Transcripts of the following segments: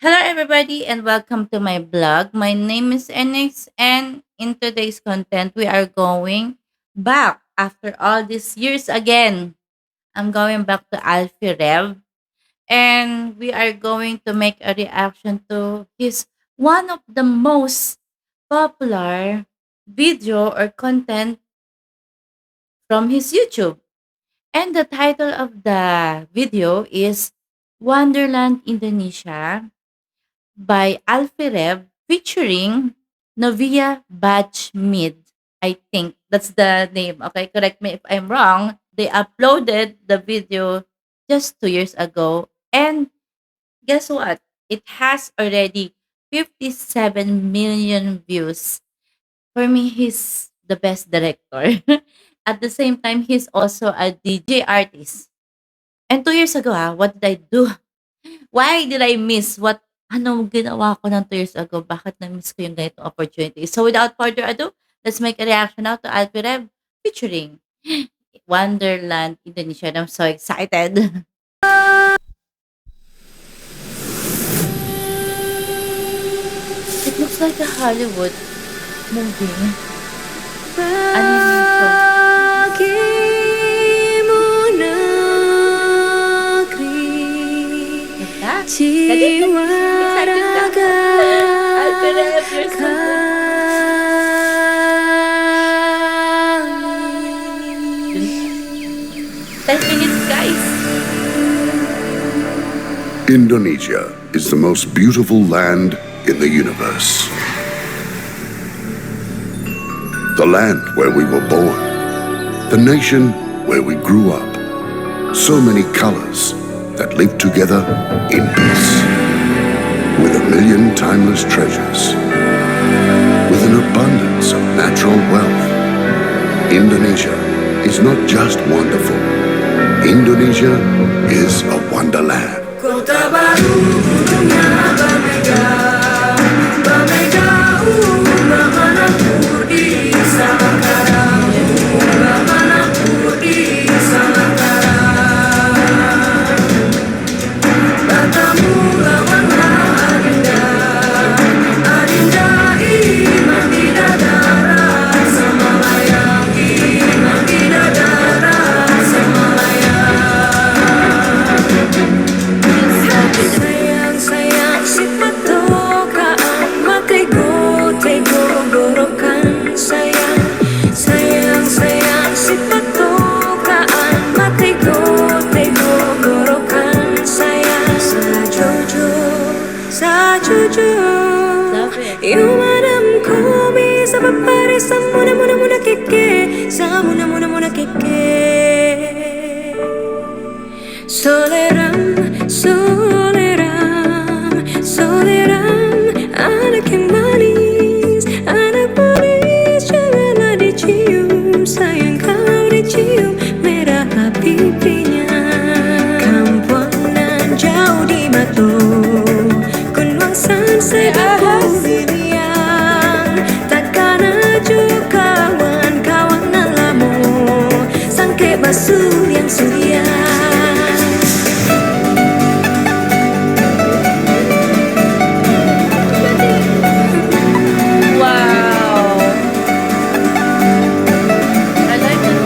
Hello, everybody, and welcome to my blog. My name is Enix, and in today's content, we are going back after all these years again. I'm going back to Alfie Rev, and we are going to make a reaction to his one of the most popular video or content from his YouTube. And the title of the video is Wonderland Indonesia by Alfirev featuring Novia Batchmid. I think that's the name. Okay, correct me if I'm wrong. They uploaded the video just 2 years ago. And guess what? It has already 57 million views. For me, he's the best director. At the same time, he's also a DJ artist. And 2 years ago, what did I do? Why did I miss ano ginawa ko ng 2 years ago? Bakit na-miss ko yung ganitong opportunity? So without further ado, let's make a reaction now to Alpirev featuring Wonderland Indonesia. And I'm so excited. It looks like a Hollywood movie. Animation. Ganda. Galing. Excited na. Alpirev, you're so good. 10 minutes, guys. Indonesia is the most beautiful land in the universe. The land where we were born. The nation where we grew up. So many colors that live together in peace. With a million timeless treasures. With an abundance of natural wealth. Indonesia is not just wonderful. Indonesia is a wonderland. Kota baru ujungnya berbeda, berbeda bagaimana pur di Samangkara, bagaimana pur di Samangkara. Katamu lawanlah Adinda, Adinda iman bidadara, Semalayang iman bidadara, Semalayang. Sayang, sayang si patokaan matego-tego gorokan. Sayang, sayang, sayang si patokaan matego-tego gorokan. Sayang, sa jujur Love it. yung madam ko bisa papare sa muna keke, sa muna keke. Soleram, soleram, soleram, anak yang manis, janganlah dicium, sayang kalau dicium, merahlah pipinya. Kampuanan jauh di mata, kunwangsan sedaku siliang, takkan aju kawan-kawanan lamu, sangke basuh yang suliang. Wow. I like it.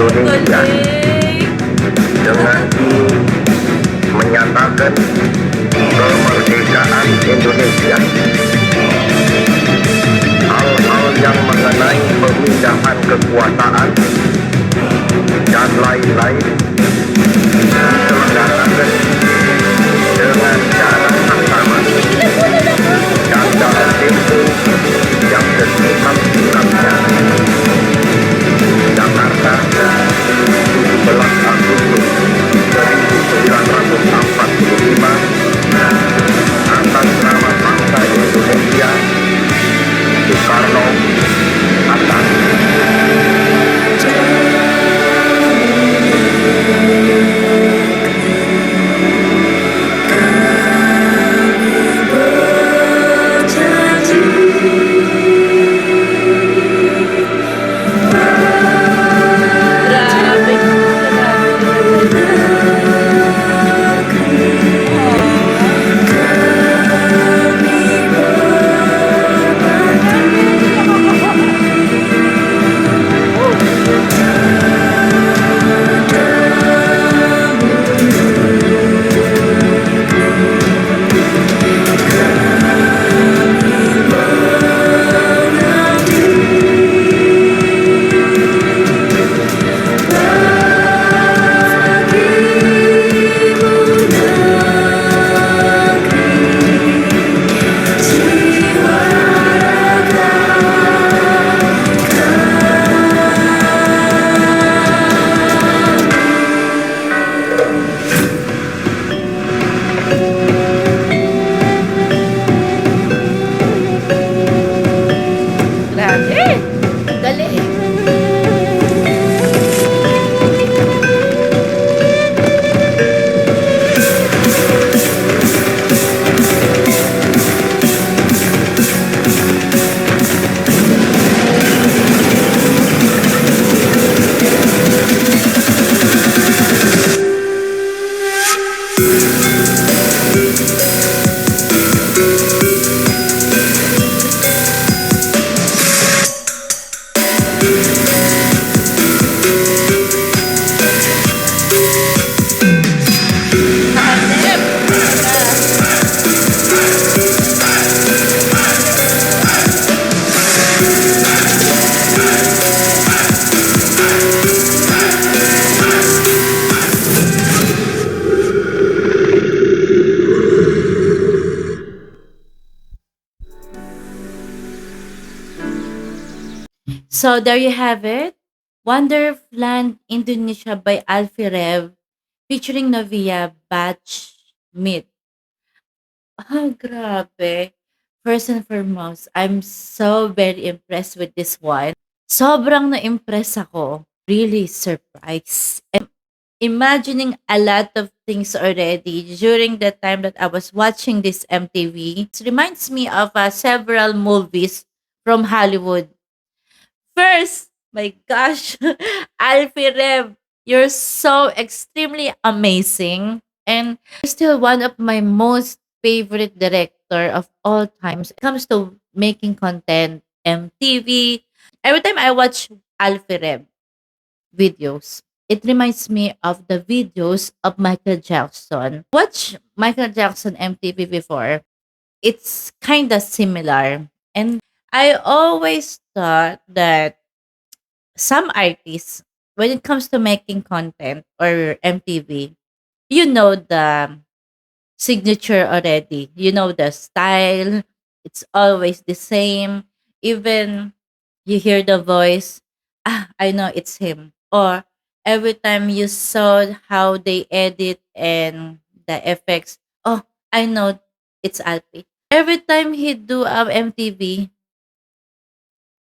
Indonesia dengan menyatakan kemerdekaan Indonesia. Hal-hal yang mengenai pemindahan kekuasaan dan lain-lain diselenggarakan dengan cara saksama dan dalam tempo yang sesingkat-singkatnya. Jakarta, 17 Agustus 1945, atas nama bangsa Indonesia, Soekarno Hatta. Grabe, grabe. Galing. So there you have it. Wonderland Indonesia by Alfie Rev featuring Novia Batch Meet. Ah, grabe. First and foremost, I'm so very impressed with this one. Sobrang na-impress ako. Really surprised. And imagining a lot of things already during the time that I was watching this MTV. It reminds me of several movies from Hollywood. First, my gosh, Alfie Rev, you're so extremely amazing. And you're still one of my most favorite director of all times. It comes to making content, MTV. Every time I watch Alfie Rev videos, it reminds me of the videos of Michael Jackson. Watch Michael Jackson MTV before. It's kind of similar. And I always thought that some artists, when it comes to making content or MTV, you know the signature already. You know the style. It's always the same. Even you hear the voice, I know it's him. Or every time you saw how they edit and the effects, oh, I know it's Alpi. Every time he do MTV,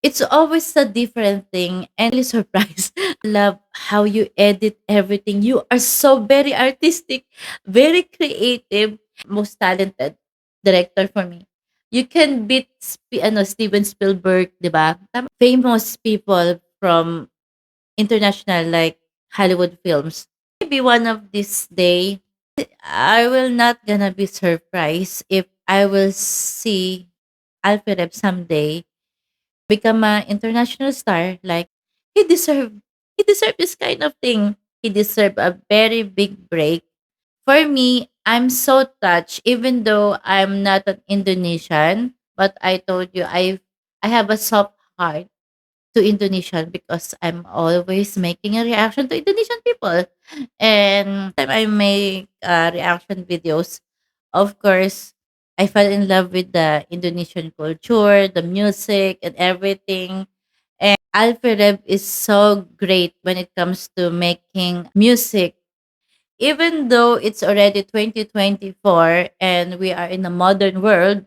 it's always a different thing and really surprised. Love how you edit everything. You are so very artistic, very creative, most talented director for me. You can beat Steven Spielberg, di ba? Famous people from international like Hollywood films. Maybe one of this day, I will not gonna be surprised if I will see Alfred someday become an international star. Like he deserved. He deserved this kind of thing. He deserved a very big break. For me, I'm so touched, even though I'm not an Indonesian, but I told you I have a soft heart to Indonesian because I'm always making a reaction to Indonesian people. And time I make reaction videos, of course, I fell in love with the Indonesian culture, the music, and everything. And Alfie Rev is so great when it comes to making music. Even though it's already 2024 and we are in a modern world,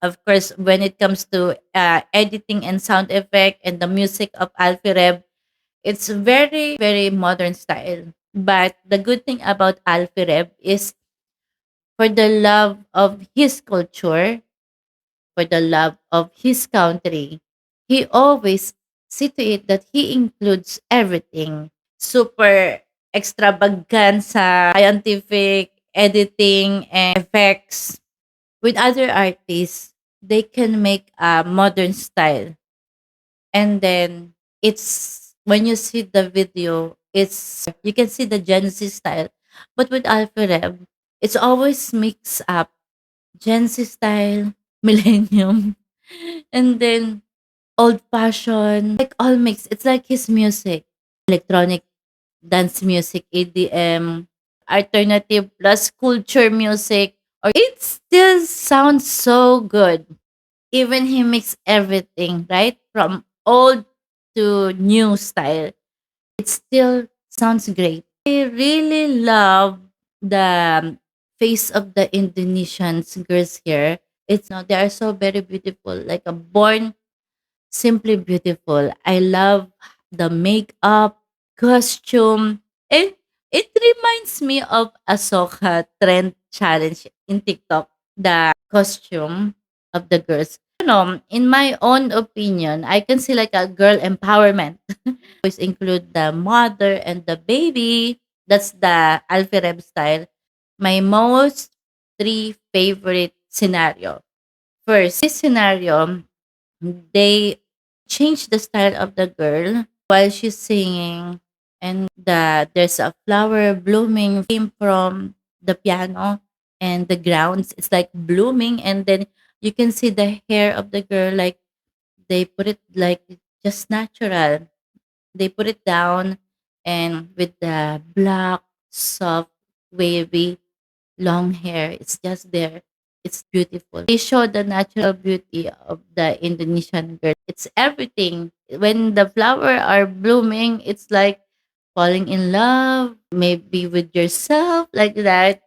of course, when it comes to editing and sound effect and the music of Alfie Rev, it's very, very modern style. But the good thing about Alfie Rev is for the love of his culture, for the love of his country, he always see to it that he includes everything. Super extravagant sa scientific editing and effects. With other artists, they can make a modern style. And then it's when you see the video, it's you can see the Gen Z style. But with Alpha Rev, it's always mix up Gen Z style, millennium, and then old fashion, like all mixed. It's like his music, electronic dance music, EDM, alternative plus culture music, or it still sounds so good. Even he mix everything, right? From old to new style. It still sounds great. I really love the face of the Indonesians girls here. It's not they are so very beautiful, like a born simply beautiful. I love the makeup, costume, and it reminds me of Ahsoka trend challenge in TikTok. The costume of the girls. In my own opinion, I can see like a girl empowerment. Always include the mother and the baby. That's the Alfie Rev style. My most three favorite scenario. First, this scenario, they change the style of the girl while she's singing, and there's a flower blooming came from the piano, and the grounds it's like blooming, and then you can see the hair of the girl, like they put it like just natural. They put it down, and with the black soft wavy long hair. It's just there. It's beautiful. They show the natural beauty of the Indonesian girl. It's everything. When the flower are blooming, it's like falling in love, maybe with yourself, like that,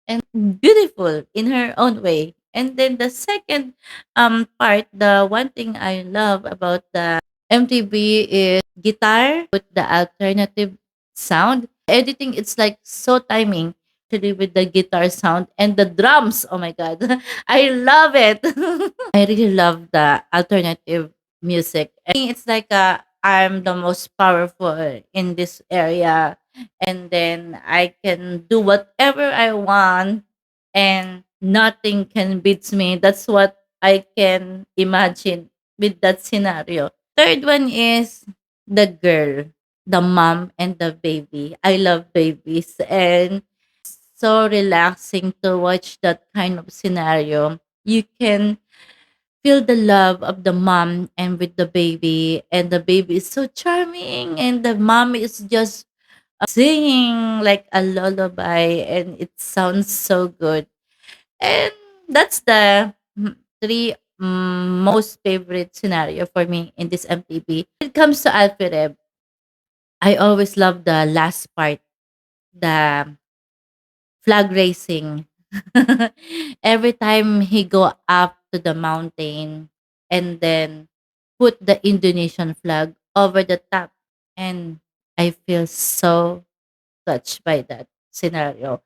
and beautiful in her own way. And then the second part, the one thing I love about the MTV is guitar with the alternative sound. Editing, it's like so timing actually with the guitar sound and the drums. Oh my god. I love it. I really love the alternative music. I think it's like I'm the most powerful in this area, and then I can do whatever I want and nothing can beat me. That's what I can imagine with that scenario. Third one is the girl, the mom and the baby. I love babies, and so relaxing to watch that kind of scenario. You can feel the love of the mom and with the baby, and the baby is so charming, and the mom is just singing like a lullaby, and it sounds so good. And that's the three most favorite scenario for me in this MTV. When it comes to Alfred, I always love the last part, the flag racing. Every time he go up to the mountain and then put the Indonesian flag over the top, and I feel so touched by that scenario.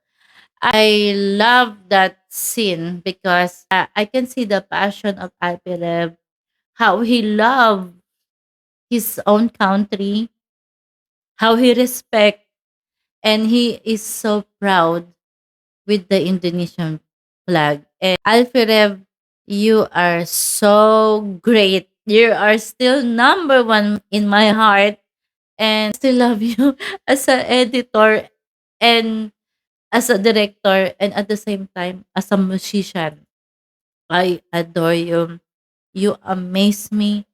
I love that scene because I can see the passion of Alpirev, how he loved his own country, how he respect, and he is so proud with the Indonesian flag. And Alfirev, you are so great. You are still number one in my heart. and still love you as an editor and as a director and at the same time as a musician. I adore you. You amaze me.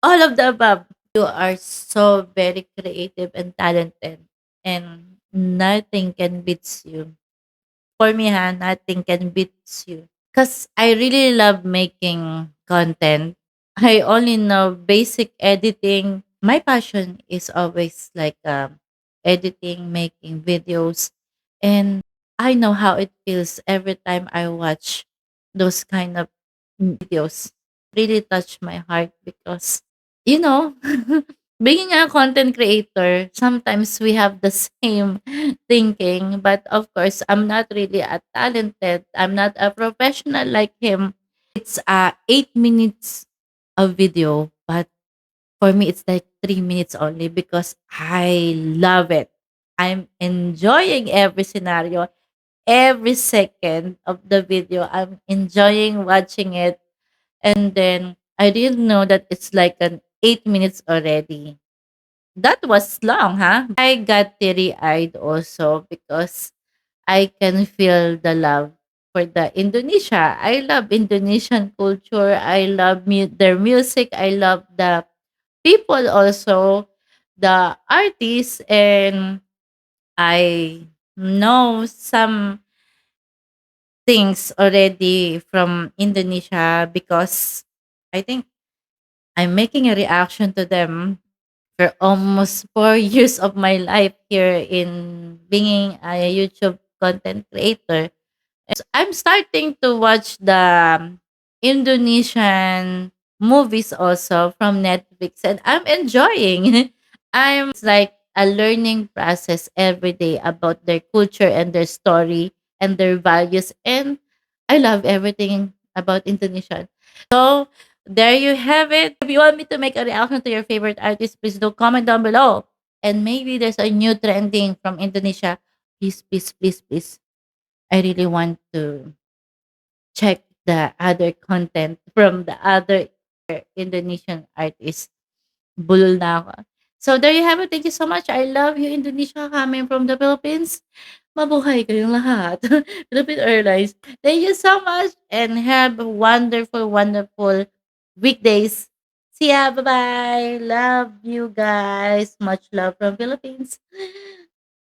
All of the above. You are so very creative and talented and nothing can beat you. For me, ha, nothing can beat you. Because I really love making content. I only know basic editing. My passion is always like editing, making videos. And I know how it feels every time I watch those kind of videos. Really touch my heart because, you know, being a content creator, sometimes we have the same thinking. But of course, I'm not really a talented. I'm not a professional like him. It's 8 minutes of video, but for me, it's like 3 minutes only because I love it. I'm enjoying every scenario, every second of the video. I'm enjoying watching it. And then I didn't know that it's like an 8 minutes already. That was long, huh? I got teary-eyed also because I can feel the love for the Indonesia. I love Indonesian culture. I love their music. I love the people also, the artists, and I know some things already from Indonesia because I think I'm making a reaction to them for almost 4 years of my life here in being a YouTube content creator. I'm starting to watch the Indonesian movies also from Netflix and I'm enjoying. I'm it's like a learning process every day about their culture and their story and their values and I love everything about Indonesian. So there you have it. If you want me to make a reaction to your favorite artist, please do comment down below. And maybe there's a new trending from Indonesia. Please, please, please, please. I really want to check the other content from the other Indonesian artists. Bulol na ako. So there you have it. Thank you so much. I love you, Indonesia, coming from the Philippines. Mabuhay kayong lahat. Philippine Airlines. Thank you so much and have wonderful, wonderful weekdays. See ya. Bye-bye. Love you guys. Much love from Philippines.